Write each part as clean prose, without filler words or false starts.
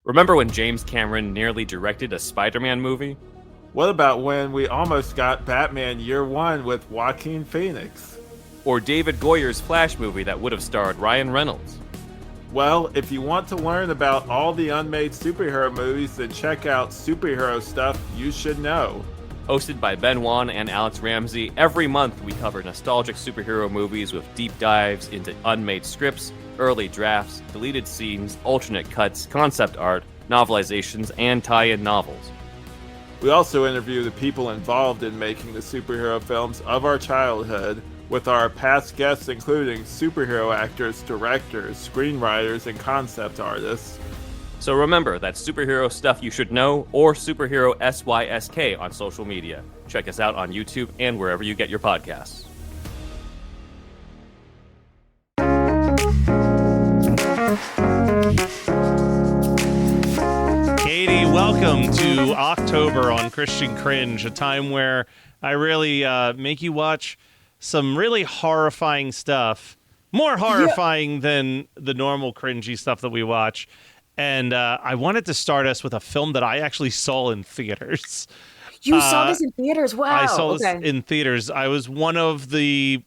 Remember when James Cameron nearly directed a Spider-Man movie? What about when we almost got Batman Year One with Joaquin Phoenix? Or David Goyer's Flash movie that would have starred Ryan Reynolds? Well, if you want to learn about all the unmade superhero movies, then check out Superhero Stuff You Should Know. Hosted by Ben Wan and Alex Ramsey, every month we cover nostalgic superhero movies with deep dives into unmade scripts, early drafts, deleted scenes, alternate cuts, concept art, novelizations, and tie-in novels. We also interview the people involved in making the superhero films of our childhood, with our past guests including superhero actors, directors, screenwriters, and concept artists. So remember, that's Superhero Stuff You Should Know, or Superhero SYSK on social media. Check us out on YouTube and wherever you get your podcasts. Katie, welcome to October on Christian Cringe, a time where I really make you watch some really horrifying stuff, more horrifying than the normal cringy stuff that we watch. And I wanted to start us with a film that I actually saw in theaters. You saw this in theaters? Wow. I saw this in theaters. I was one of the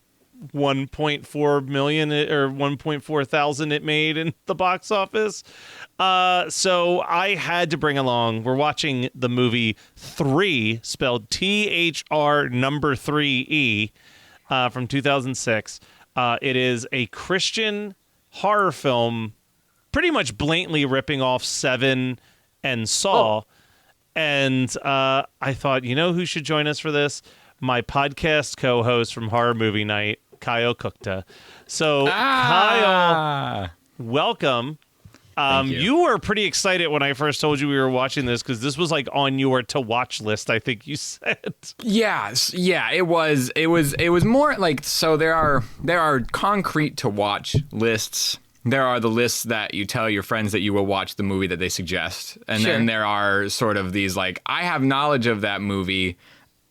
1.4 million or 1.4 thousand it made in the box office. So I had to bring along, we're watching the movie Thr3e, spelled THR number 3E, from 2006. It is a Christian horror film, pretty much blatantly ripping off Seven and Saw. And I thought, you know who should join us for this? My podcast co-host from Horror Movie Night, Kyle Kutcha. So, Kyle, welcome. You were pretty excited when I first told you we were watching this because this was like on your to watch list, I think you said. Yeah, it was more like, so there are concrete to watch lists. There are the lists that you tell your friends that you will watch the movie that they suggest. And then there are sort of these like, I have knowledge of that movie.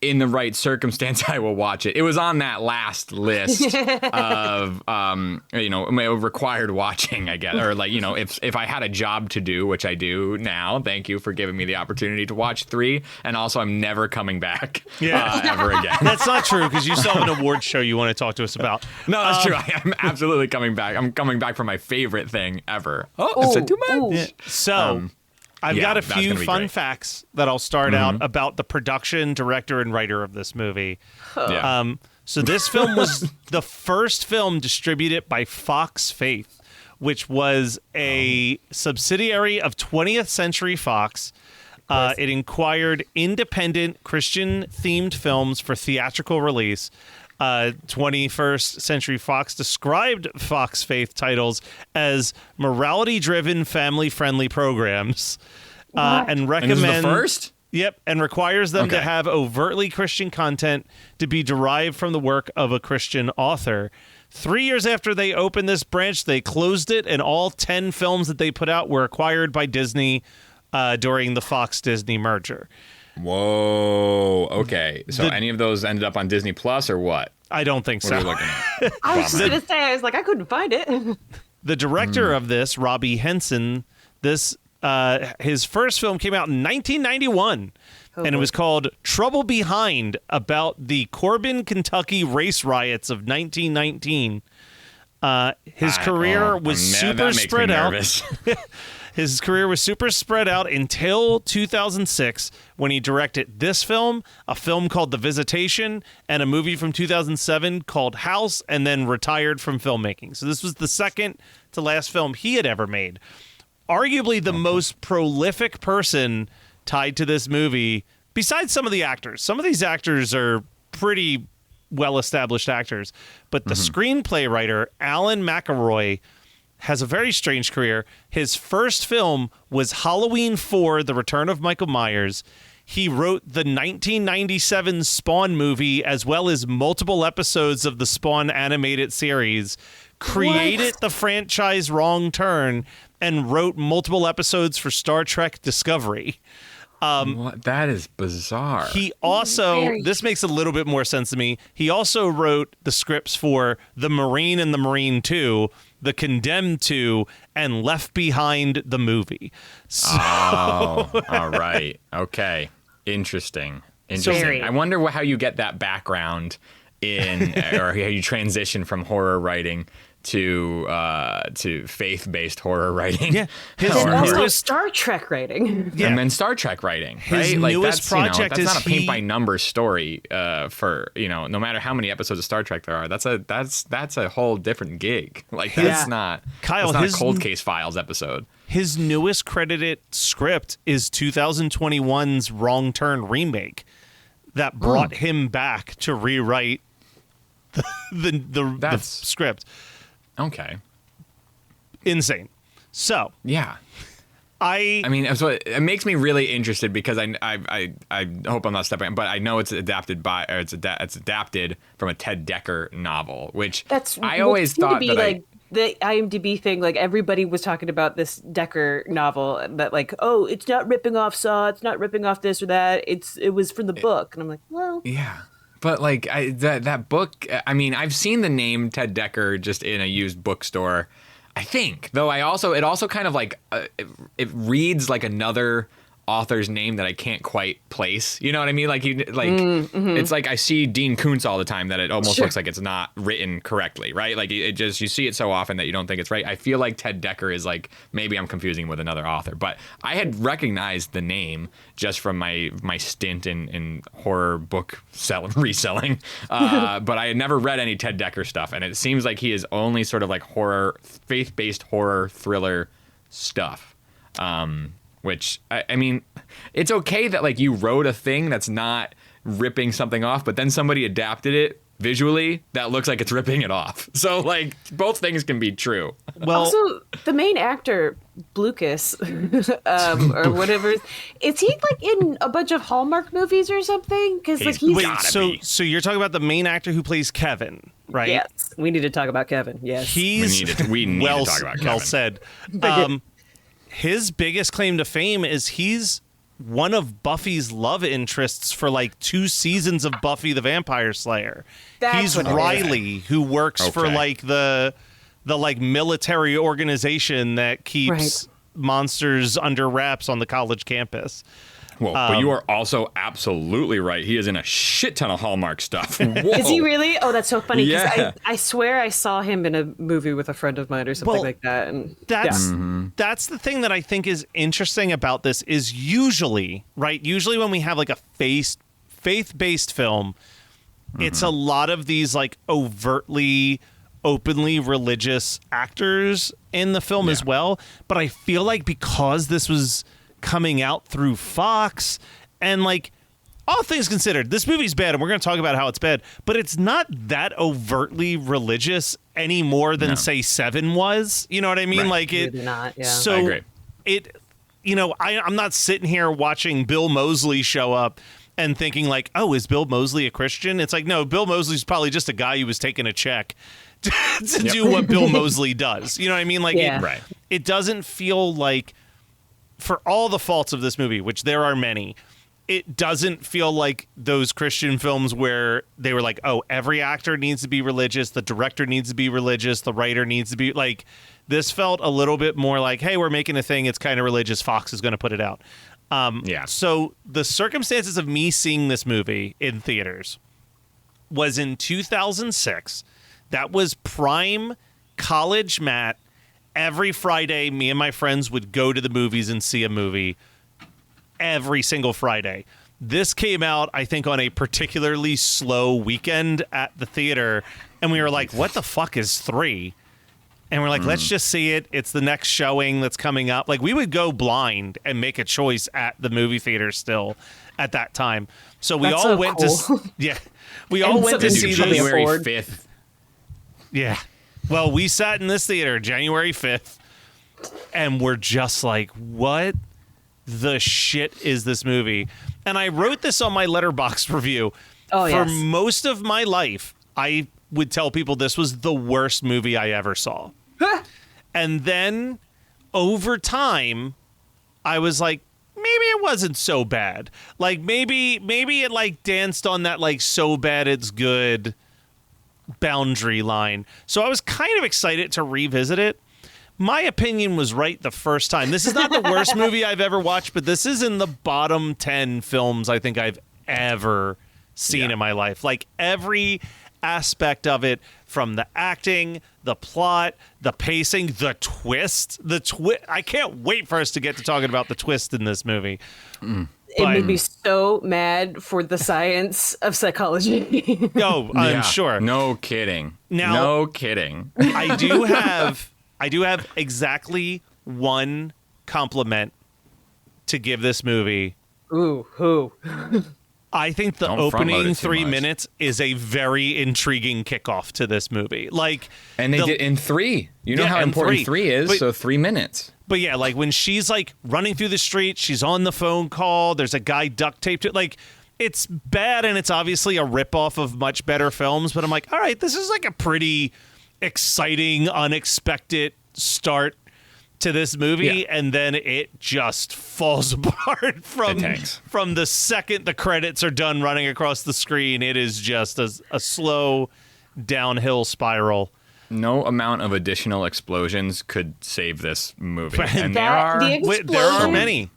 In the right circumstance, I will watch it. It was on that last list of, required watching, I guess. Or like, if I had a job to do, which I do now, thank you for giving me the opportunity to watch Thr3e. And also, I'm never coming back ever again. That's not true, because you still have an award show you want to talk to us about. No, that's true. I'm absolutely coming back. I'm coming back for my favorite thing ever. Oh, is it too much? Yeah. So... I've got a few fun facts that I'll start out about the production, director, and writer of this movie. So this film was the first film distributed by Fox Faith, which was a subsidiary of 20th Century Fox. It acquired independent Christian-themed films for theatrical release. 21st Century Fox described Fox Faith titles as morality-driven, family-friendly programs, and recommend. And this is the first? Yep, and requires them to have overtly Christian content to be derived from the work of a Christian author. 3 years after they opened this branch, they closed it, and all 10 films that they put out were acquired by Disney during the Fox-Disney merger. Whoa. Okay. So any of those ended up on Disney Plus or what? I don't think so. What are we looking at? I was just going to say, I was like, I couldn't find it. The director of this, Robbie Henson, his first film came out in 1991, and it was called Trouble Behind, about the Corbin, Kentucky race riots of 1919. His career was super spread out. His career was super spread out until 2006, when he directed this film, a film called The Visitation, and a movie from 2007 called House, and then retired from filmmaking. So this was the second to last film he had ever made. Arguably the most prolific person tied to this movie, besides some of the actors. Some of these actors are pretty well-established actors, but the screenplay writer, Alan McElroy, has a very strange career. His first film was Halloween 4, The Return of Michael Myers. He wrote the 1997 Spawn movie, as well as multiple episodes of the Spawn animated series, created the franchise Wrong Turn, and wrote multiple episodes for Star Trek Discovery. That is bizarre. He also, this makes a little bit more sense to me, he also wrote the scripts for The Marine and The Marine 2, The Condemned 2, and Left Behind the movie. So, Oh, all right. Okay. Interesting. Very. I wonder how you get that background in, or how you transition from horror writing to faith-based horror writing. Yeah. His And also newest- Star Trek writing. Yeah. And then Star Trek writing, His right? Like newest that's, project that's is not a paint he- by numbers story for, no matter how many episodes of Star Trek there are. That's a whole different gig. Like that's Yeah. not Kyle, that's not his- a Cold Case Files episode. His newest credited script is 2021's Wrong Turn remake that brought him back to rewrite the That's- script. Okay. Insane. So Yeah. I mean, so it makes me really interested because I hope I'm not stepping, but I know it's adapted from a Ted Dekker novel, which That's I what always seemed to thought be that like the IMDb thing. Like everybody was talking about this Dekker novel that like, oh, it's not ripping off Saw, it's not ripping off this or that. It was from the book, and I'm like, well, yeah. But like that book, I mean, I've seen the name Ted Dekker just in a used bookstore. I think, though, it also kind of like it reads like another author's name that I can't quite place. You know what I mean? Like it's like I see Dean Koontz all the time that it almost looks like it's not written correctly, right? Like it just, you see it so often that you don't think it's right. I feel like Ted Dekker is like, maybe I'm confusing with another author, but I had recognized the name just from my stint in horror book reselling, but I had never read any Ted Dekker stuff, and it seems like he is only sort of like faith-based horror thriller stuff. Which, I mean, it's okay that, like, you wrote a thing that's not ripping something off, but then somebody adapted it visually that looks like it's ripping it off. So, like, both things can be true. well also the main actor Blucas, or whatever, is he like in a bunch of Hallmark movies or something? Because like he's wait, gotta be. so you're talking about the main actor who plays Kevin, right? yes, we need to talk about Kevin. Yes, He's We need to talk about well Kevin. said. His biggest claim to fame is he's one of Buffy's love interests for like 2 seasons of Buffy the Vampire Slayer. That's He's what it is. Riley, who works for Okay. like the like military organization that keeps monsters under wraps on the college campus. Well, but you are also absolutely right. He is in a shit ton of Hallmark stuff. Whoa. is he really? Oh, that's so funny. 'Cause Yeah. I swear I saw him in a movie with a friend of mine or something Well, like that. And That's the thing that I think is interesting about this is usually when we have like a faith-based film, it's a lot of these like openly religious actors in the film as well. But I feel like because this was coming out through Fox, and like all things considered, this movie's bad, and we're going to talk about how it's bad, but it's not that overtly religious any more than say Seven was. You know what I mean? Right. Like it. Really not, yeah. So I agree. it. I'm not sitting here watching Bill Moseley show up and thinking like, oh, is Bill Moseley a Christian? It's like, no, Bill Moseley's probably just a guy who was taking a check to do what Bill Moseley does. You know what I mean? Like, Yeah. Right. it doesn't feel like, for all the faults of this movie, which there are many, it doesn't feel like those Christian films where they were like, oh, every actor needs to be religious, the director needs to be religious, the writer needs to be like. This felt a little bit more like, hey, we're making a thing, it's kind of religious, Fox is going to put it out. Yeah. So the circumstances of me seeing this movie in theaters was in 2006. That was prime college Matt. Every Friday, me and my friends would go to the movies and see a movie every single Friday. This came out, I think, on a particularly slow weekend at the theater, and we were like, what the fuck is Thr3e? And we're like, let's just see it. It's the next showing that's coming up. Like, we would go blind and make a choice at the movie theater still at that time. So we That's all so went cool. we all And went to something see you this. probably January afford. 5th. Yeah. Well, we sat in this theater January 5th, and we're just like, what the shit is this movie? And I wrote this on my Letterboxd review. Oh, For yes. most of my life, I would tell people this was the worst movie I ever saw. And then over time, I was like, maybe it wasn't so bad. Like maybe it like danced on that like so bad it's good boundary line. So I was kind of excited to revisit it. My opinion was right the first time. This is not the worst movie I've ever watched, but this is in the bottom 10 films I think I've ever seen in my life. Like every aspect of it, from the acting, the plot, the pacing, the twist. I can't wait for us to get to talking about the twist in this movie. It made me so mad for the science of psychology. Oh, I'm sure. No kidding. Now, no kidding. I do have exactly one compliment to give this movie. Ooh, who? I think the Don't front load opening it too 3 much. minutes is a very intriguing kickoff to this movie. Like, And they did in 3. You know Yeah, how in important 3. 3 is, But- so 3 minutes. But yeah, like when she's like running through the street, she's on the phone call, there's a guy duct taped to it. Like, it's bad and it's obviously a ripoff of much better films, but I'm like, all right, this is like a pretty exciting, unexpected start to this movie, and then it just falls apart from the second the credits are done running across the screen. It is just a slow downhill spiral. No amount of additional explosions could save this movie. Right. And The There are explosions many.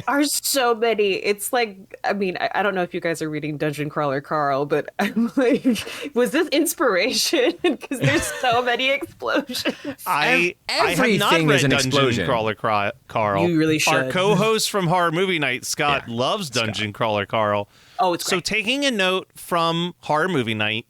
are so many. It's like, I mean, I don't know if you guys are reading Dungeon Crawler Carl, but I'm like, was this inspiration? Because there's so many explosions. I have not Everything read is an Dungeon explosion. Crawler Carl. You really Our should. co-host from Horror Movie Night, Scott, loves Dungeon Crawler Carl. Oh, it's So great. taking a note from Horror Movie Night,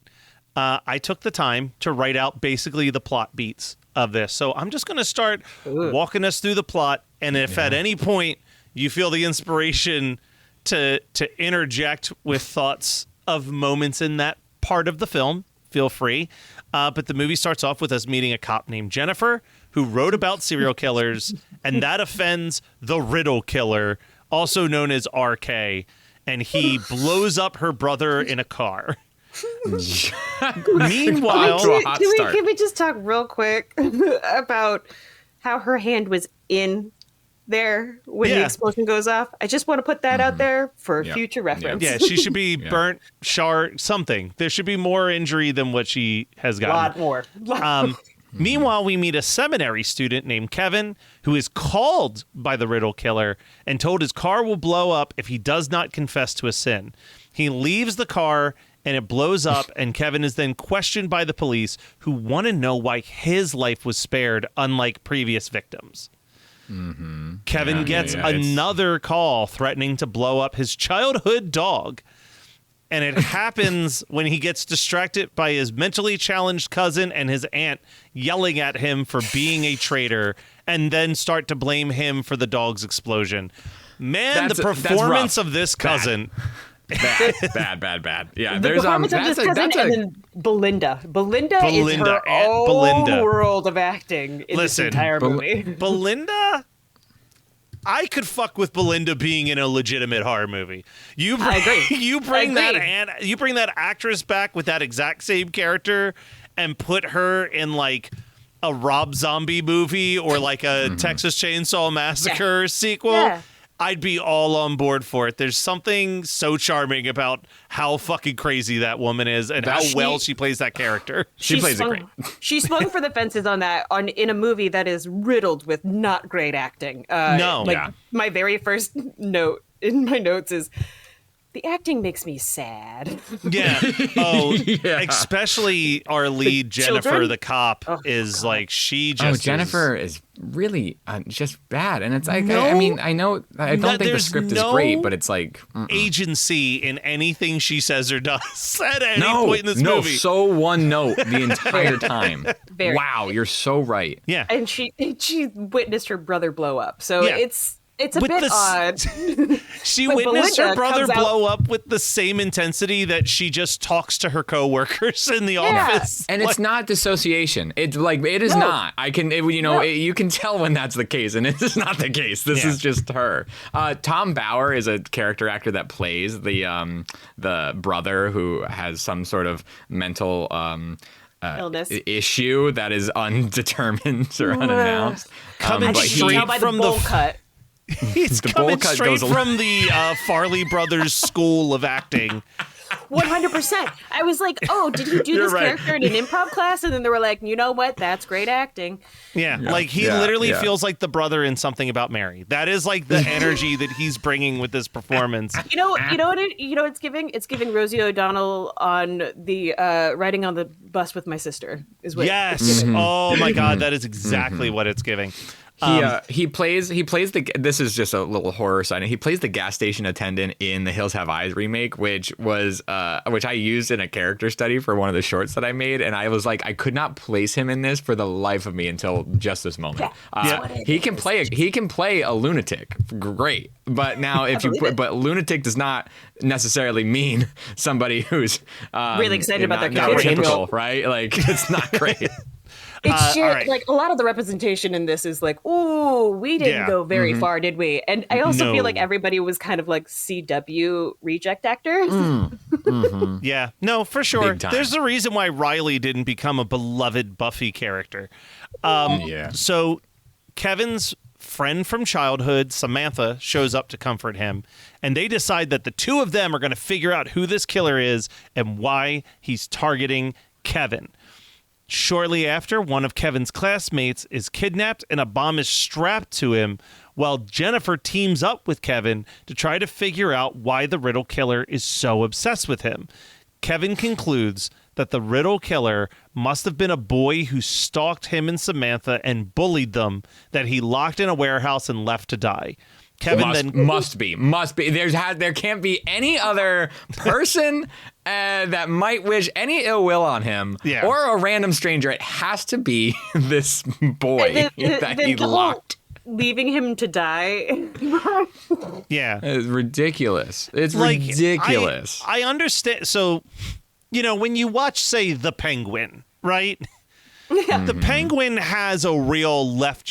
I took the time to write out basically the plot beats of this. So I'm just going to start walking us through the plot, and if at any point you feel the inspiration to interject with thoughts of moments in that part of the film, feel free. But the movie starts off with us meeting a cop named Jennifer who wrote about serial killers, and that offends the Riddle Killer, also known as RK, and he blows up her brother in a car. Meanwhile, to a hot start. Can we just talk real quick about how her hand was in there when the Yeah. explosion goes off? I just want to put that out there for Yeah. future reference. yeah, she should be burnt, charred, something. There should be more injury than what she has A gotten. lot more. Meanwhile, we meet a seminary student named Kevin who is called by the Riddle Killer and told his car will blow up if he does not confess to a sin. He leaves the car and it blows up, and Kevin is then questioned by the police who want to know why his life was spared, unlike previous victims. Kevin gets another call threatening to blow up his childhood dog. And it happens when he gets distracted by his mentally challenged cousin and his aunt yelling at him for being a traitor, and then start to blame him for the dog's explosion. Man, That's the rough. performance of this cousin. Bad. Yeah, The there's performance of this cousin and then Belinda. Belinda is her Aunt own Belinda. world of acting in Listen, this entire movie. Belinda, I could fuck with Belinda being in a legitimate horror movie. I agree. You bring I that agree. you bring that actress back with that exact same character and put her in like a Rob Zombie movie or like a Texas Chainsaw Massacre sequel. Yeah. I'd be all on board for it. There's something so charming about how fucking crazy that woman is and how well she plays that character. She plays it great. She swung for the fences on that in a movie that is riddled with not great acting. No. Like my very first note in my notes is the acting makes me sad. Yeah. Oh, especially our lead Jennifer, Children? the cop, is like she just. Jennifer is really just bad, and it's like I mean I know I don't think the there's script is no great, but it's like agency in anything she says or does at any point in this no, movie. so one note the entire time. Very. Wow, you're so right. Yeah. And she witnessed her brother blow up. So Yeah. it's a With bit the odd. She But witnessed her Belinda brother comes out- blow up with the same intensity that she just talks to her coworkers in the office. And it's not dissociation. It's like it is not. I can, you can tell when that's the case, and it is not the case. This is just her. Tom Bauer is a character actor that plays the brother who has some sort of mental Illness. issue that is undetermined or unannounced. Coming but You straight can tell by from the the bowl cut. It's The coming bowl cut straight goes a- from the Farley Brothers School of Acting. 100%. I was like, oh, did he do You're this right. character in an improv class? And then they were like, you know what? That's great acting. Yeah, like he Yeah, literally yeah. feels like the brother in Something About Mary. That is like the energy that he's bringing with this performance. You know what it's giving? It's giving Rosie O'Donnell on the riding on the bus with my sister is what Yes. it's giving. Oh my God, that is exactly what it's giving. He plays the, this is just a little horror side. He plays the gas station attendant in the Hills Have Eyes remake, which I used in a character study for one of the shorts that I made, and I was like, I could not place him in this for the life of me until just this moment. He can play a lunatic, great, but now but lunatic does not necessarily mean somebody who's Really excited about their not character. typical, right? Like it's not great. It's shit. all right. Like a lot of the representation in this is like, ooh, we didn't go very far, did we? And I also No. feel like everybody was kind of like CW reject actors. Yeah, no, for sure. Big time. There's a reason why Riley didn't become a beloved Buffy character. Yeah. So Kevin's friend from childhood, Samantha, shows up to comfort him, and they decide that the two of them are going to figure out who this killer is and why he's targeting Kevin. Shortly after, one of Kevin's classmates is kidnapped and a bomb is strapped to him, while Jennifer teams up with Kevin to try to figure out why the Riddle killer is so obsessed with him. Kevin concludes that the Riddle killer must have been a boy who stalked him and Samantha and bullied them, that he locked in a warehouse and left to die. Kevin Must be. There can't be any other person that might wish any ill will on him, Yeah. or a random stranger. It has to be this boy that he the whole locked. leaving him to die. Yeah. It's ridiculous. It's Like, ridiculous. I understand. So, when you watch, say, The Penguin, right? The Penguin has a real left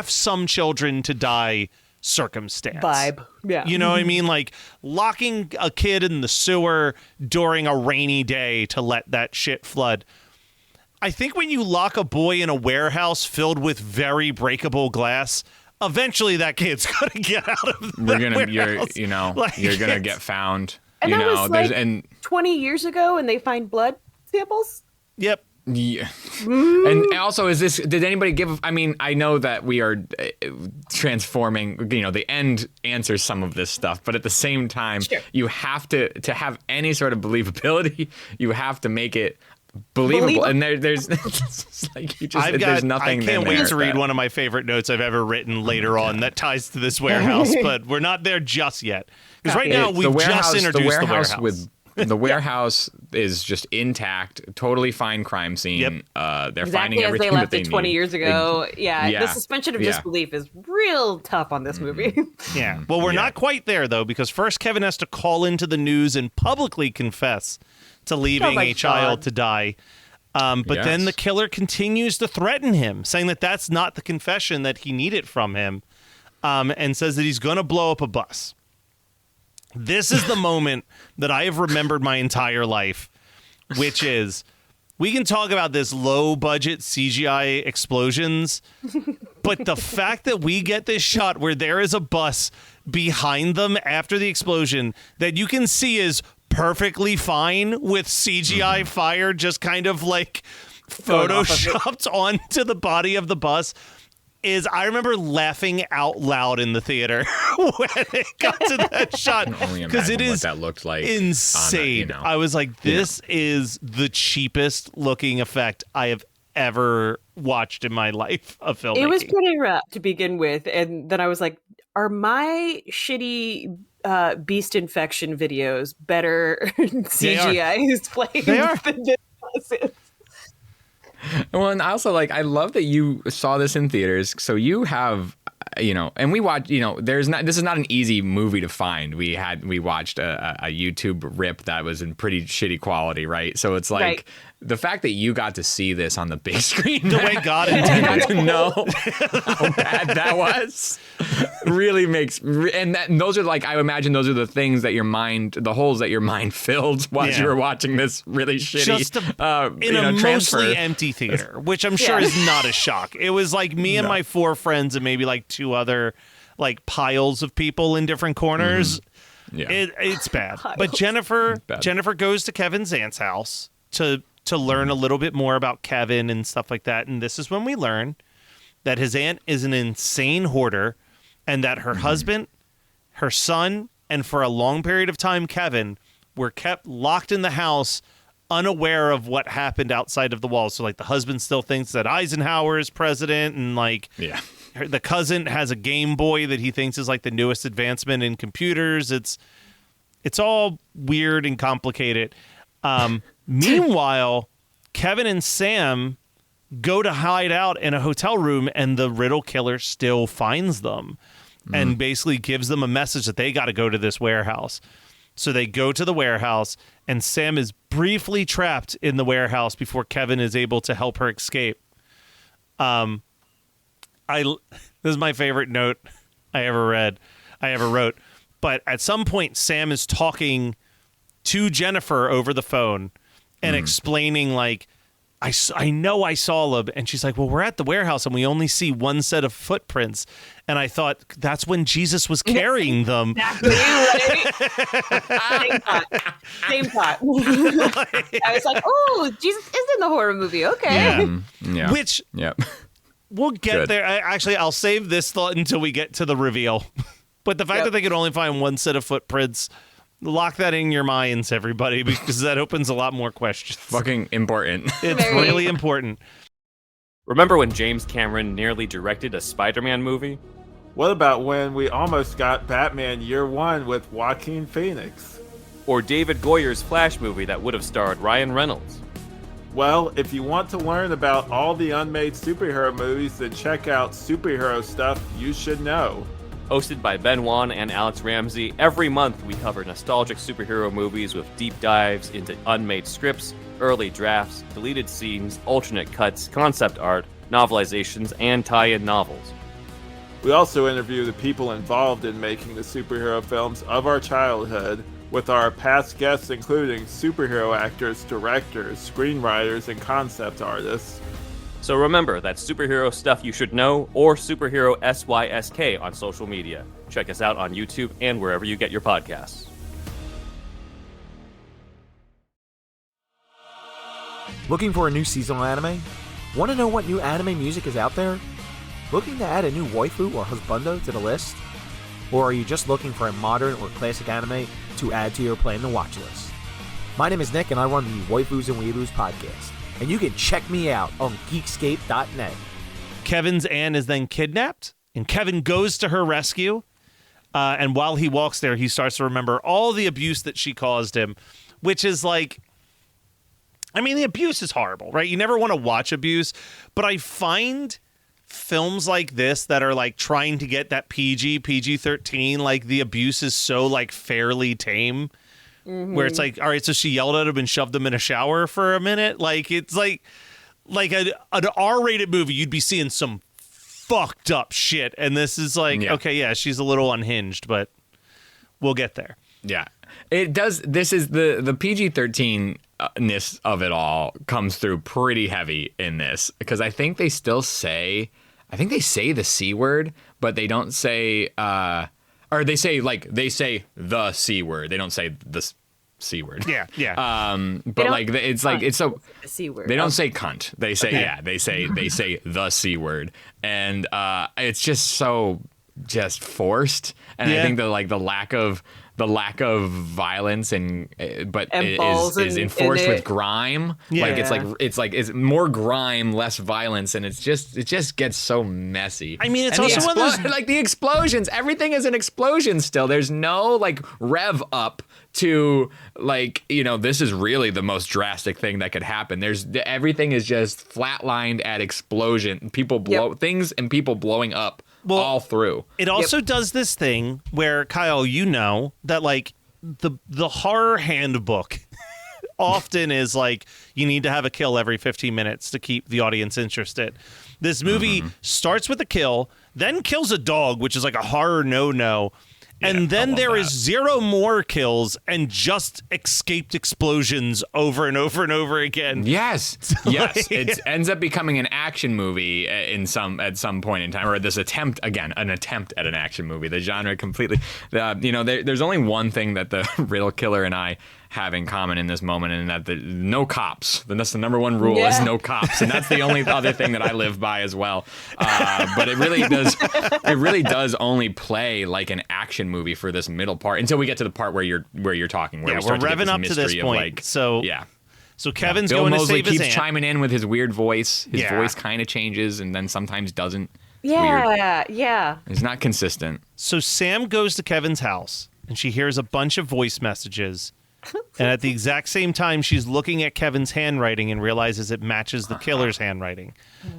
some children to die circumstance. Vibe. Yeah. You know what I mean? Like locking a kid in the sewer during a rainy day to let that shit flood. I think when you lock a boy in a warehouse filled with very breakable glass, eventually that kid's going to get out of the warehouse. You're gonna get found. And that was there's like 20 years ago, and they find blood samples. Yep. Yeah. And also, did anybody give, I mean, I know that we are transforming, the end answers some of this stuff, but at the same time, Sure. you have to have any sort of believability, you have to make it believable. And there's like, there's nothing I can't in wait there to read that- one of my favorite notes I've ever written later on that ties to this warehouse, but we're not there just yet. Because right now, we've just introduced the warehouse. The warehouse is just intact, totally fine crime scene. Yep. They're Exactly finding as everything they left that they it 20 need. years ago. Yeah. The suspension of Yeah. disbelief is real tough on this movie. Yeah. Well, we're not quite there, though, because first Kevin has to call into the news and publicly confess to leaving my a child God. to die. But then Yes. the killer continues to threaten him, saying that that's not the confession that he needed from him, and says that he's going to blow up a bus. This is the moment that I have remembered my entire life, which is, we can talk about this low-budget CGI explosions, but the fact that we get this shot where there is a bus behind them after the explosion that you can see is perfectly fine with CGI fire just kind of like Going off of it. photoshopped onto the body of the bus is, I remember laughing out loud in the theater when it got to that shot, Only because it imagine what is that looked like insane. I was like, this is the cheapest looking effect I have ever watched in my life of filmmaking. It was pretty rough to begin with. And then I was like, are my shitty beast infection videos better CGI displayed They are. than this is? Well, and also, like, I love that you saw this in theaters. So you have, and we watch, this is not an easy movie to find. We watched a YouTube rip that was in pretty shitty quality, right? So it's like, Right. the fact that you got to see this on the big screen, the way God and intended. got to know how bad that was, really makes, and those are like, I imagine those are the things that the holes that your mind filled while Yeah. you were watching this really shitty, Just in a transfer. mostly empty theater, which I'm sure is not a shock. It was like me and my four friends and maybe like two other like piles of people in different corners. Yeah. It's bad. Kyle. But Jennifer goes to Kevin's aunt's house to learn a little bit more about Kevin and stuff like that. And this is when we learn that his aunt is an insane hoarder and that her husband, her son, and for a long period of time, Kevin, were kept locked in the house unaware of what happened outside of the walls. So, like, the husband still thinks that Eisenhower is president, and, like, the cousin has a Game Boy that he thinks is, like, the newest advancement in computers. It's all weird and complicated. Meanwhile, Kevin and Sam go to hide out in a hotel room, and the Riddle killer still finds them and basically gives them a message that they got to go to this warehouse. So they go to the warehouse, and Sam is briefly trapped in the warehouse before Kevin is able to help her escape. This is my favorite note I ever wrote. But at some point, Sam is talking to Jennifer over the phone and explaining, like, I know I saw him. And she's like, well, we're at the warehouse and we only see one set of footprints. And I thought that's when Jesus was carrying them. Exactly. Right? Same thought. I was like, oh, Jesus is in the horror movie. Okay. Yeah. Which we'll get there. I'll save this thought until we get to the reveal. But the fact that they could only find one set of footprints, lock that in your minds, everybody, because that opens a lot more questions. Fucking important. It's really important. Remember when James Cameron nearly directed a Spider-Man movie? What about when we almost got Batman Year One with Joaquin Phoenix? Or David Goyer's Flash movie that would have starred Ryan Reynolds? Well, if you want to learn about all the unmade superhero movies, then check out Superhero Stuff You Should Know. Hosted by Ben Wan and Alex Ramsey, every month we cover nostalgic superhero movies with deep dives into unmade scripts, early drafts, deleted scenes, alternate cuts, concept art, novelizations, and tie-in novels. We also interview the people involved in making the superhero films of our childhood, with our past guests including superhero actors, directors, screenwriters, and concept artists. So remember, that's Superhero Stuff You Should Know, or Superhero SYSK on social media. Check us out on YouTube and wherever you get your podcasts. Looking for a new seasonal anime? Want to know what new anime music is out there? Looking to add a new waifu or husbando to the list? Or are you just looking for a modern or classic anime to add to your Plan to Watch list? My name is Nick and I run the Waifus and Weeaboos podcast, and you can check me out on Geekscape.net. Kevin's aunt is then kidnapped, and Kevin goes to her rescue, and while he walks there, he starts to remember all the abuse that she caused him, which is like, I mean, the abuse is horrible, right? You never want to watch abuse, but I find films like this that are like trying to get that PG-13, like the abuse is so like fairly tame, where it's like, all right, so she yelled at him and shoved him in a shower for a minute. Like, it's like an R-rated movie, you'd be seeing some fucked up shit. And this is like, okay, yeah, she's a little unhinged, but we'll get there. Yeah. It does. This is the PG-13-ness of it all comes through pretty heavy in this, because I think they still say, the C word, but they don't say, or they say the C word. They don't say the C word. Yeah. But like it's like it's so The C word. they don't say cunt. They say they say the C word, and it's just so just forced. And I think the lack of violence and is enforced with grime. Yeah. Like it's more grime, less violence, and it just gets so messy. I mean, it's And also one of those... like the explosions. Everything is an explosion still. There's no like rev up to like, this is really the most drastic thing that could happen. Everything is just flatlined at explosion. People blow things and people blowing up. Well, all through. It also does this thing where, Kyle, that like the horror handbook often is like, you need to have a kill every 15 minutes to keep the audience interested. This movie starts with a kill, then kills a dog, which is like a horror no-no, And then there is 0 more kills and just escaped explosions over and over and over again. Yes, yes. It ends up becoming an action movie at some point in time, or this attempt an attempt at an action movie. The genre completely. There's only one thing that the Riddle Killer and I have in common in this moment, and that no cops. That's the number one rule is no cops, and that's the only other thing that I live by as well. But it really does only play like an action movie for this middle part until we get to the part where you're talking. Where we start we're to get revving up to this point. So Kevin's Bill going Moseley to save his keeps aunt. chiming in with his weird voice. His voice kind of changes and then sometimes doesn't. It's weird. Yeah. It's not consistent. So Sam goes to Kevin's house and she hears a bunch of voice messages. And at the exact same time, she's looking at Kevin's handwriting and realizes it matches the killer's handwriting.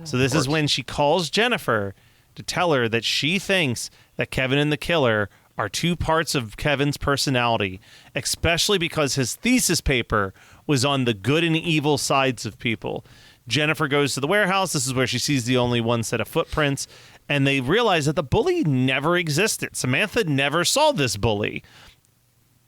So this is when she calls Jennifer to tell her that she thinks that Kevin and the killer are 2 parts of Kevin's personality, especially because his thesis paper was on the good and evil sides of people. Jennifer goes to the warehouse. This is where she sees the only one set of footprints. And they realize that the bully never existed. Samantha never saw this bully.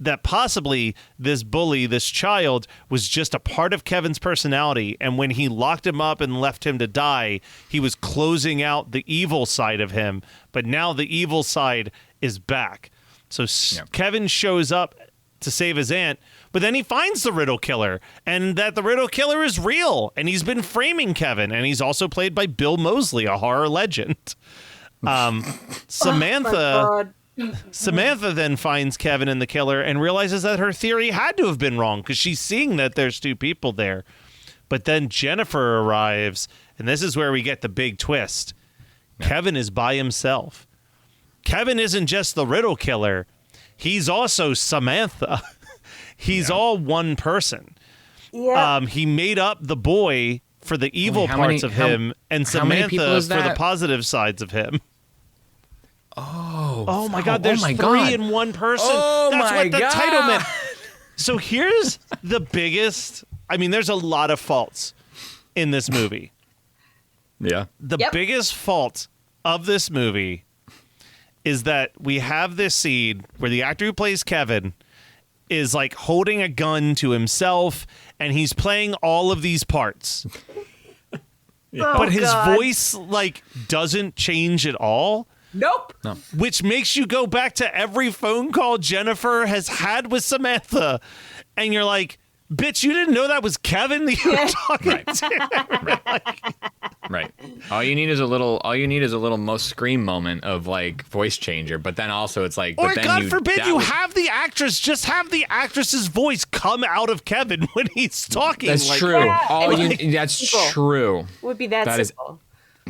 That possibly this bully, this child, was just a part of Kevin's personality. And when he locked him up and left him to die, he was closing out the evil side of him. But now the evil side is back. So Kevin shows up to save his aunt, but then he finds the Riddle Killer, and that the Riddle Killer is real. And he's been framing Kevin. And he's also played by Bill Moseley, a horror legend. Samantha then finds Kevin and the killer and realizes that her theory had to have been wrong because she's seeing that there's 2 people there. But then Jennifer arrives, and this is where we get the big twist. Yeah. Kevin is by himself. Kevin isn't just the Riddle Killer. He's also Samantha. He's all one person. Yeah. He made up the boy for the evil parts of him and Samantha for the positive sides of him. Oh my God! There's 3 in one person. That's what the title meant. So here's the biggest. I mean, there's a lot of faults in this movie. Yeah. The biggest fault of this movie is that we have this scene where the actor who plays Kevin is like holding a gun to himself, and he's playing all of these parts. But his voice like doesn't change at all. Nope. No. Which makes you go back to every phone call Jennifer has had with Samantha. And you're like, bitch, you didn't know that was Kevin that you were talking to. Right. All you need is a little most scream moment of like voice changer, but then also it's like, or God forbid you have the actress, just have the actress's voice come out of Kevin when he's talking. That's like, true. Yeah. That's true. Would be that simple.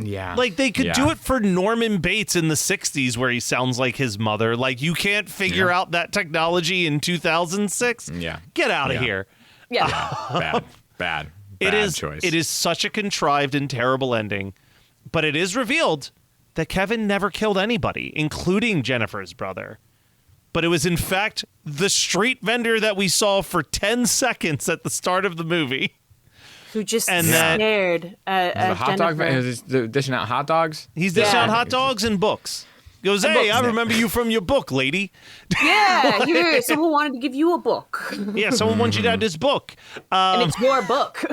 Yeah. Like they could do it for Norman Bates in the 60s where he sounds like his mother. Like you can't figure out that technology in 2006. Yeah. Get out of here. Yeah. Bad choice. It is such a contrived and terrible ending. But it is revealed that Kevin never killed anybody, including Jennifer's brother. But it was in fact the street vendor that we saw for 10 seconds at the start of the movie. Who just stared at the hot dog dishing out hot dogs? He's dishing out hot dogs and books. He goes, hey, I remember you from your book, lady. Yeah, here, someone wanted to give you a book. Yeah, someone wants you to have this book. And it's your book.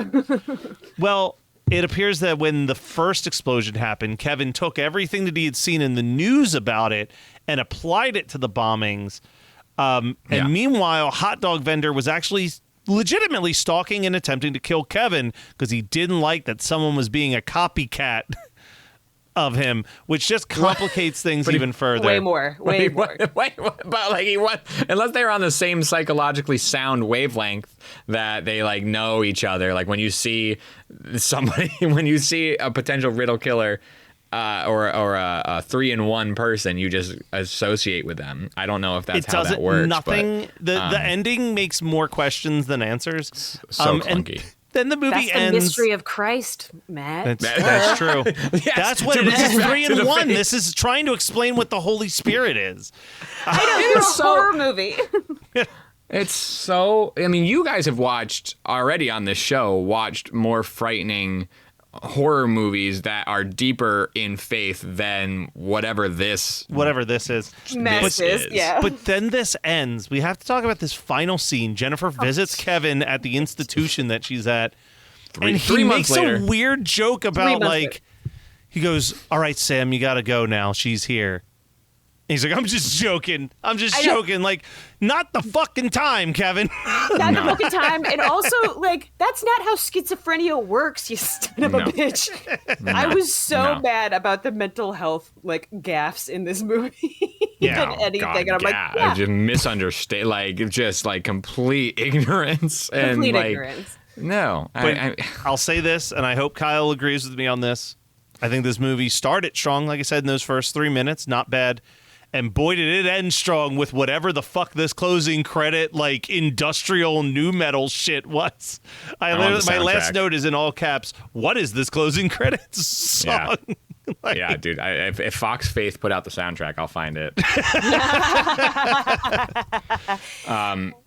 Well, it appears that when the first explosion happened, Kevin took everything that he had seen in the news about it and applied it to the bombings. And meanwhile, hot dog vendor was actually legitimately stalking and attempting to kill Kevin because he didn't like that someone was being a copycat of him, which just complicates things even further. Way more. Wait, but like unless they're on the same psychologically sound wavelength that they like know each other. Like when you see somebody, when you see a potential Riddle Killer or a 3-in-1 person, you just associate with them. I don't know if that's how that works. Nothing. But, the ending makes more questions than answers. So clunky. Then the movie that's ends. The mystery of Christ, Matt. That's true. Yes, that's what it is. It's 3-in-1. This is trying to explain what the Holy Spirit is. I know, it's a horror movie. It's so. I mean, you guys have watched already on this show. Watched more frightening horror movies that are deeper in faith than whatever this is. Mess is, yeah. But then this ends. We have to talk about this final scene. Jennifer visits Kevin at the institution that she's at, and he 3 months makes later. a weird joke about, months like, he goes, "All right, Sam, you got to go now. She's here." And he's like, "I'm just joking. I'm just joking. Like, not the fucking time, Kevin." Not the fucking time. And also, like, that's not how schizophrenia works, you son of a bitch. I was so mad about the mental health, like, gaffes in this movie than anything. God, and I'm like, I just misunderstand, like, just, like, complete ignorance. And, complete like, ignorance. No. But I'll say this, and I hope Kyle agrees with me on this. I think this movie started strong, like I said, in those first 3 minutes. Not bad. And boy, did it end strong with whatever the fuck this closing credit, like, industrial new metal shit was. My last note is in all caps, what is this closing credits song? Yeah. Like, yeah, dude. If Fox Faith put out the soundtrack, I'll find it.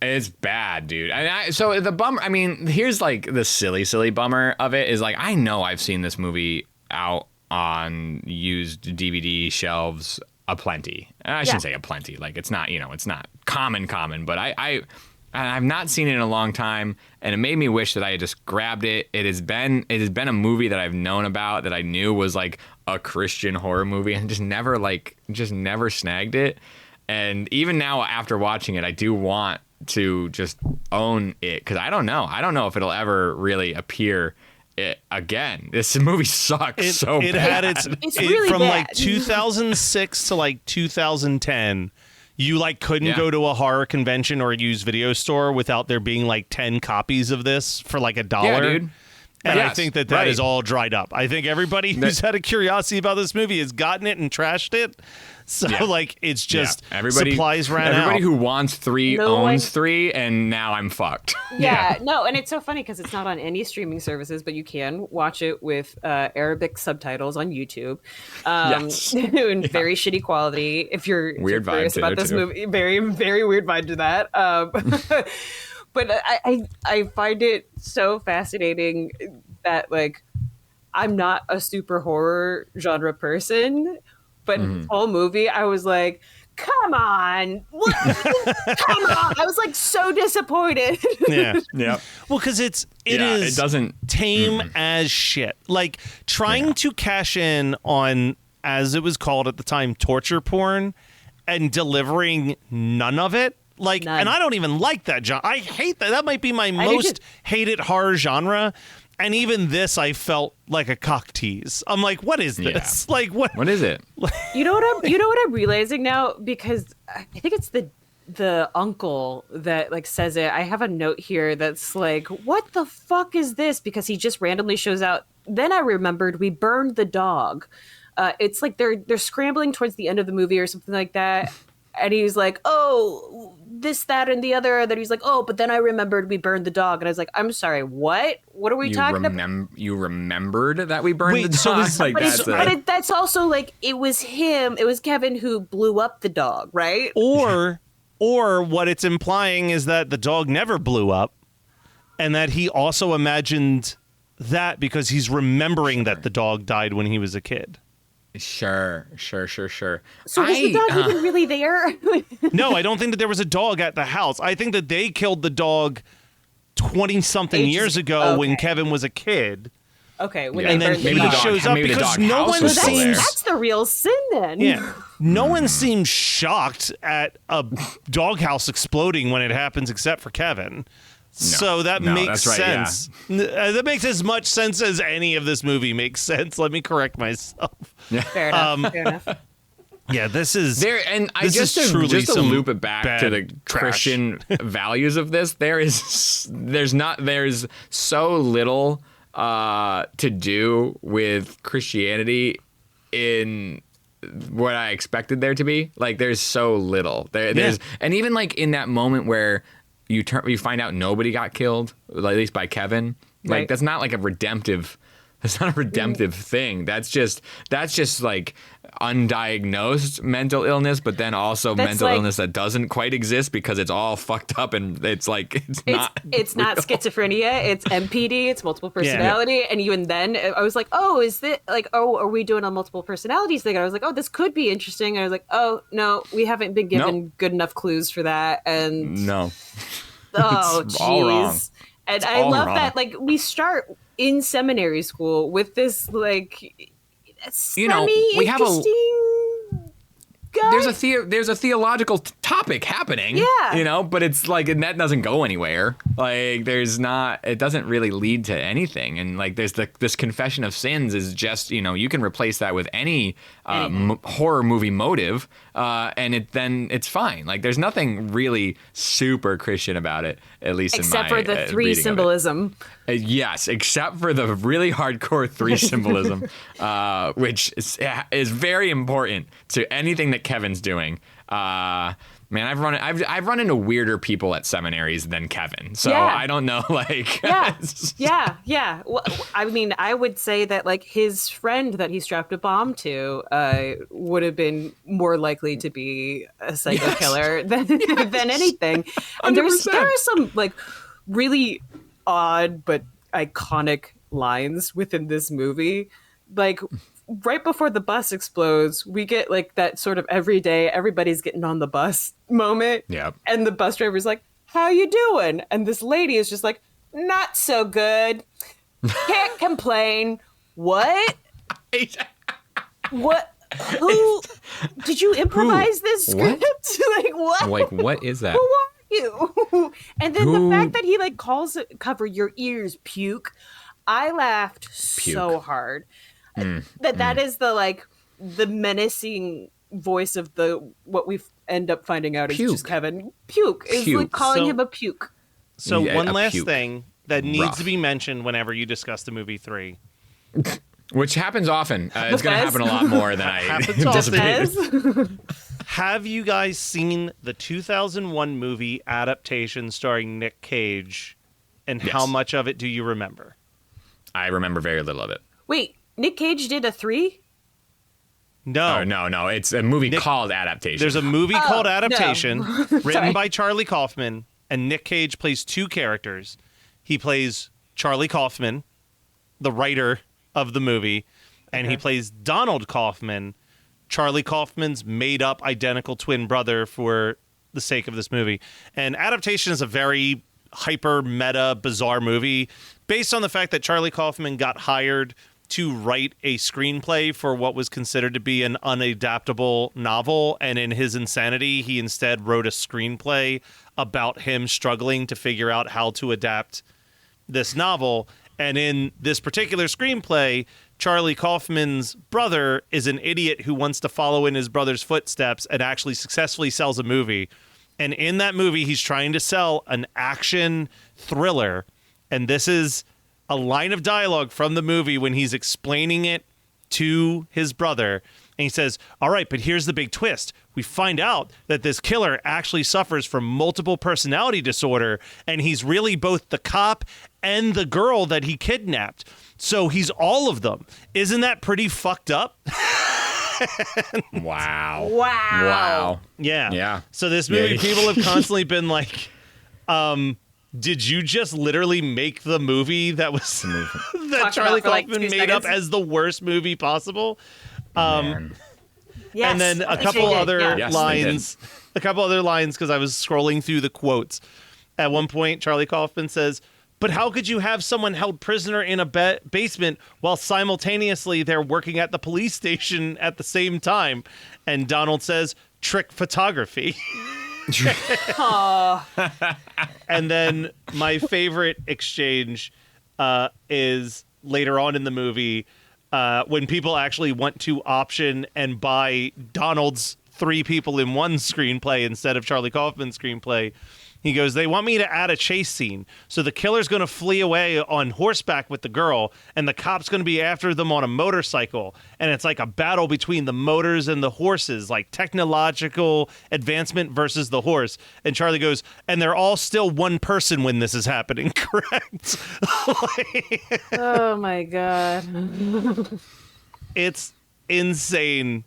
It's bad, dude. So the bummer, I mean, here's, like, the silly bummer of it is, like, I know I've seen this movie out on used DVD shelves aplenty. I shouldn't say aplenty. Like, it's not, it's not common, but I've not seen it in a long time, and it made me wish that I had just grabbed it. It has been a movie that I've known about, that I knew was, like, a Christian horror movie, and just never snagged it. And even now, after watching it, I do want to just own it, because I don't know if it'll ever really appear again. This movie sucks so bad. It had it's really from bad. like 2006 to like 2010. You, like, couldn't go to a horror convention or a used video store without there being, like, 10 copies of this for, like, $1. Yeah, dude. And I Yes, think that right. is all dried up. I think everybody who's had a curiosity about this movie has gotten it and trashed it. So, like, it's just supplies ran out. Everybody who wants Thr3e owns Thr3e, and now I'm fucked. Yeah, no, and it's so funny because it's not on any streaming services, but you can watch it with Arabic subtitles on YouTube, in very shitty quality. If you're Weird curious vibe about this movie, very very weird vibe to that. But I find it so fascinating that, like, I'm not a super horror genre person, but this whole movie I was like, come on. What? Come on. I was, like, so disappointed. Yeah. Yeah. Well, because it doesn't tame as shit. Like, trying to cash in on, as it was called at the time, torture porn, and delivering none of it. Like, None. and I don't even like that genre. I hate that. That might be my most hated horror genre. And even this, I felt like a cock tease. I'm like, what is this? Yeah. Like, what is it? You know what I'm realizing now, because I think it's the uncle that, like, says it. I have a note here that's like, what the fuck is this? Because he just randomly shows out. Then I remembered we burned the dog. It's like they're scrambling towards the end of the movie or something like that. And he's like, oh, this, that, and the other. Then he's like, oh, but then I remembered we burned the dog. And I was like, I'm sorry, what? What are we talking about? You remembered that we burned Wait, the so dog? is- Like, That's also, like, it was Kevin who blew up the dog, right? Or what it's implying is that the dog never blew up, and that he also imagined that because he's remembering that the dog died when he was a kid. Sure. So was the dog even really there? No, I don't think that there was a dog at the house. I think that they killed the dog 20-something years ago when Kevin was a kid. Okay, when And they then burned he the dog. shows up maybe the because dog no house one was still there. That's the real sin then. Yeah. No one seems shocked at a doghouse exploding when it happens except for Kevin. So that makes that's right, sense. That makes as much sense as any of this movie makes sense. Let me correct myself. Fair enough. Fair enough. Yeah, this is There, and I this just is to, truly just to some loop it back to bad the trash. Christian values of this. There's so little to do with Christianity in what I expected there to be. Like, there's so little. There's and even, like, in that moment where you find out nobody got killed, at least by Kevin. Like, Right. that's not like a redemptive That's not a redemptive thing. That's just like undiagnosed mental illness, but then also That's mental like- illness that doesn't quite exist because it's all fucked up and it's like It's not schizophrenia, it's MPD, it's multiple personality. And even then I was like, oh, is it like, oh, are we doing a multiple personalities thing? And I was like, oh, this could be interesting. And I was like, oh no, we haven't been given good enough clues for that. And no. oh It's all wrong. jeez. And It's I all love wrong. that like we start in seminary school with this like You know, we have a- semi-interesting guy. There's a theological topic happening. Yeah. You know, but it's like, and that doesn't go anywhere. Like, it doesn't really lead to anything. And like, there's this confession of sins is just, you know, you can replace that with any horror movie motive, and it's fine. Like, there's nothing really super Christian about it, at least except in my for the three reading of it. symbolism. Yes, except for the really hardcore 3 symbolism, which is very important to anything that Kevin's doing. Man, I've run into weirder people at seminaries than Kevin, so Yeah. I don't know. Like, Yeah. Well, I mean, I would say that like his friend that he strapped a bomb to would have been more likely to be a psycho killer than anything. And there are some like really odd but iconic lines within this movie. Like right before the bus explodes, we get like that sort of everyday everybody's getting on the bus moment. Yep. And the bus driver's like, "How you doing?" And this lady is just like, "Not so good. Can't complain." What? What? Who? Did you improvise this script? Like what? Like, what is that? Who are you? And then Who- the fact that he like calls it "cover your ears, puke." I laughed so hard. That is the like the menacing voice of what we end up finding out is Puke. just Kevin. Puke is Puke. like calling So- him a puke. So Yeah, one a last puke. thing that needs Rough. to be mentioned whenever you discuss the movie 3. Which happens often. It's going to Fez? happen a lot more than I Happens often. anticipated. Have you guys seen the 2001 movie adaptation starring Nick Cage, and how Yes. much of it do you remember? I remember very little of it. Wait, Nick Cage did a 3? No. Oh, no. It's a movie called Adaptation. There's a movie called no. Adaptation, written Sorry. by Charlie Kaufman, and Nick Cage plays 2 characters. He plays Charlie Kaufman, the writer of the movie, and he plays Donald Kaufman, Charlie Kaufman's made-up identical twin brother for the sake of this movie. And Adaptation is a very hyper, meta, bizarre movie based on the fact that Charlie Kaufman got hired to write a screenplay for what was considered to be an unadaptable novel, and in his insanity, he instead wrote a screenplay about him struggling to figure out how to adapt this novel. And in this particular screenplay, Charlie Kaufman's brother is an idiot who wants to follow in his brother's footsteps and actually successfully sells a movie. And in that movie, he's trying to sell an action thriller. And this is a line of dialogue from the movie when he's explaining it to his brother. And he says, "All right, but here's the big twist. We find out that this killer actually suffers from multiple personality disorder, and he's really both the cop and the girl that he kidnapped. So he's all of them. Isn't that pretty fucked up?" Wow. Wow. Yeah. Yeah. So this movie, Yeah. people have constantly been like, did you just literally make the movie that was that Talked Charlie about for, like, Kaufman 2 made up seconds. as the worst movie possible? Man. Yes, And then a I think couple they did, other yeah. Yes, they lines, because I was scrolling through the quotes. At one point, Charlie Kaufman says, "But how could you have someone held prisoner in a basement while simultaneously they're working at the police station at the same time?" And Donald says, "Trick photography." And then my favorite exchange is later on in the movie when people actually want to option and buy Donald's 3 people in 1 screenplay instead of Charlie Kaufman's screenplay. He goes, they want me to add a chase scene. So the killer's going to flee away on horseback with the girl, and the cop's going to be after them on a motorcycle. And it's like a battle between the motors and the horses, like technological advancement versus the horse. And Charlie goes, and they're all still one person when this is happening, correct? Oh my God. It's insane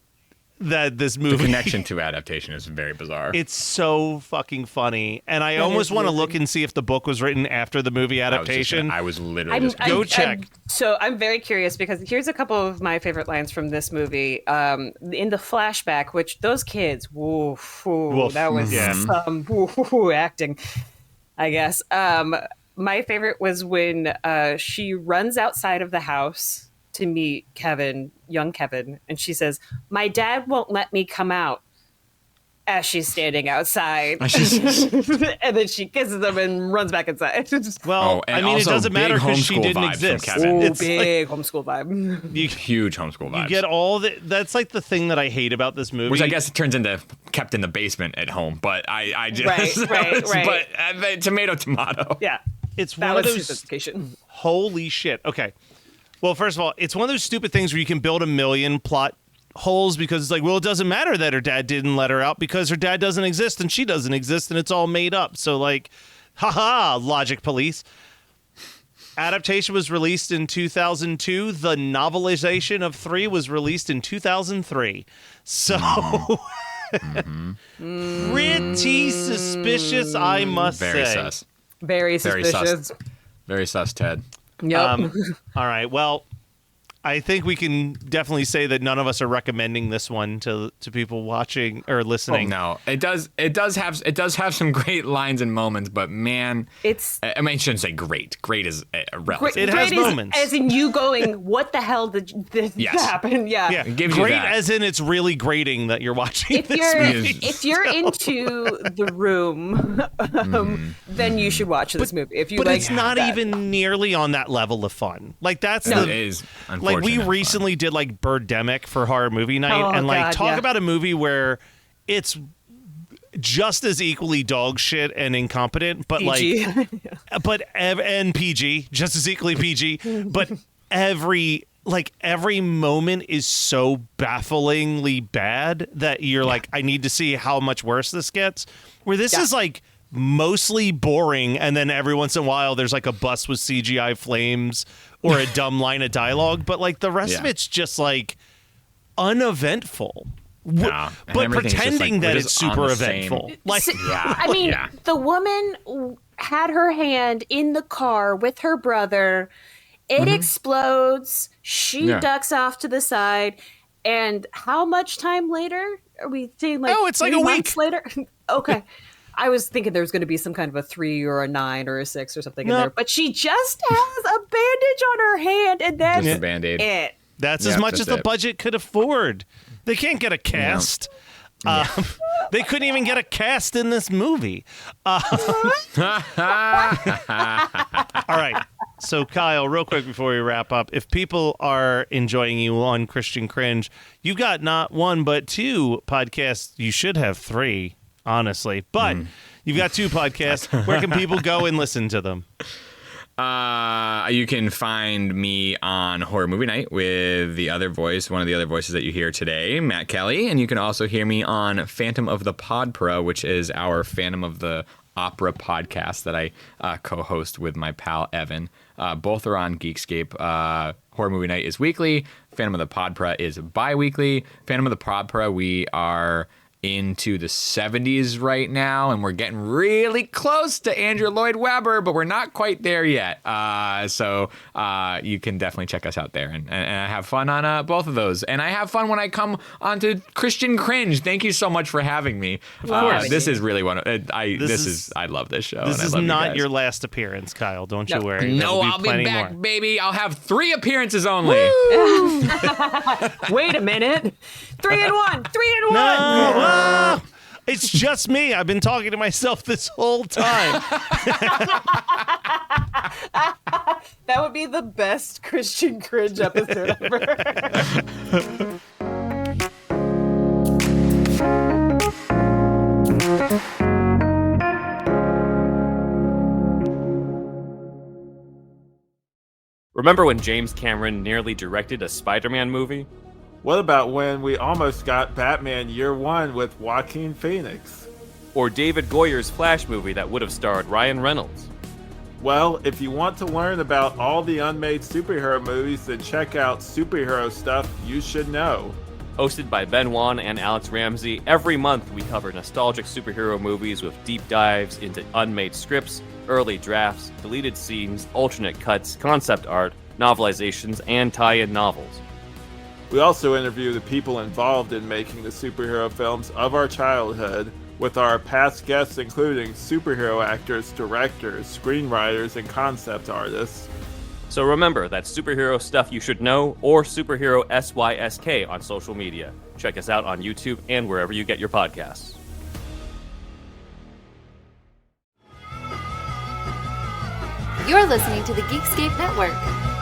that this The movie connection to adaptation is very bizarre. it's so fucking funny, and I almost want to look and see if the book was written after the movie adaptation. I was literally just Go check. So I'm very curious because here's a couple of my favorite lines from this movie. In the flashback, which those kids, woof, that was some acting, I guess. My favorite was when she runs outside of the house to meet Kevin, young Kevin, and she says, "My dad won't let me come out," as she's standing outside. And then she kisses him and runs back inside. Well, I mean, it doesn't matter because she didn't exist. It's big homeschool vibe. huge homeschool vibes. You get all the. That's like the thing that I hate about this movie. Which I guess it turns into kept in the basement at home, but I just Right. But tomato. Yeah, it's that one of was those. justification. Holy shit! Okay, well, first of all, it's one of those stupid things where you can build a million plot holes because it's like, well, it doesn't matter that her dad didn't let her out because her dad doesn't exist and she doesn't exist and it's all made up. So like, haha, logic police. Adaptation was released in 2002. The novelization of Thr3e was released in 2003. So pretty suspicious, I must Very say. sus. Very suspicious. Very sus, Ted. Yep. All right. Well, I think we can definitely say that none of us are recommending this one to people watching or listening. No, it does have some great lines and moments, but man, I mean, I shouldn't say great. Great is relative. It has moments. As in you going, what the hell did this happen? Yeah. Yeah, It gives you great that. as in it's really grating that you're watching If this you're movie. if you're into The Room, then you should watch this movie. If you But like, it's not that. even nearly on that level of fun. Like that's It the is like we unfortunate, recently did like Birdemic for horror movie night, Oh, and like God, talk yeah. about a movie where it's just as equally dog shit and incompetent, but PG. and PG, just as equally PG, but every moment is so bafflingly bad that you're like, I need to see how much worse this gets. Where this is like mostly boring, and then every once in a while there's like a bus with CGI flames or a dumb line of dialogue, but like the rest of it's just like uneventful. Yeah, and But everything's just, pretending like, that we're it's just on super the same- eventful. Like, I mean, the woman had her hand in the car with her brother. It explodes. She ducks off to the side. And how much time later are we saying? Like, Oh, it's like 3 a months week. later. Okay. I was thinking there was going to be some kind of a 3 or a 9 or a 6 or something in No. there, but she just has a bandage on her hand, and that's Just a Band-Aid. it. that's as Yep, much as that's the it. budget could afford. They can't get a cast. They couldn't even get a cast in this movie. All right. So, Kyle, real quick before we wrap up, if people are enjoying you on Christian Cringe, you've got not one but 2 podcasts. You should have 3, honestly. But you've got 2 podcasts. Where can people go and listen to them? You can find me on Horror Movie Night with the other voice, one of the other voices that you hear today, Matt Kelly. And you can also hear me on Phantom of the Podpra, which is our Phantom of the Opera podcast that I co-host with my pal Evan. Both are on Geekscape. Horror Movie Night is weekly. Phantom of the Podpra is bi-weekly. Phantom of the Podpra, we are into the 70s right now, and we're getting really close to Andrew Lloyd Webber, but we're not quite there yet. So you can definitely check us out there, and I have fun on both of those. And I have fun when I come onto Christian Cringe. Thank you so much for having me. This is really one. I love this show. This and I is love you not guys. your last appearance, Kyle. Don't you worry. No, There'll I'll be plenty back, more. baby. I'll have 3 appearances only. Wait a minute. 3 and 1. 3 and 1. No, it's just me. I've been talking to myself this whole time. That would be the best Christian Cringe episode ever. Remember when James Cameron nearly directed a Spider-Man movie? What about when we almost got Batman Year One with Joaquin Phoenix? Or David Goyer's Flash movie that would have starred Ryan Reynolds? Well, if you want to learn about all the unmade superhero movies, then check out Superhero Stuff You Should Know. Hosted by Ben Wan and Alex Ramsey, every month we cover nostalgic superhero movies with deep dives into unmade scripts, early drafts, deleted scenes, alternate cuts, concept art, novelizations, and tie-in novels. We also interview the people involved in making the superhero films of our childhood, with our past guests including superhero actors, directors, screenwriters, and concept artists. So remember, that's Superhero Stuff You Should Know, or Superhero SYSK on social media. Check us out on YouTube and wherever you get your podcasts. You're listening to the Geekscape Network.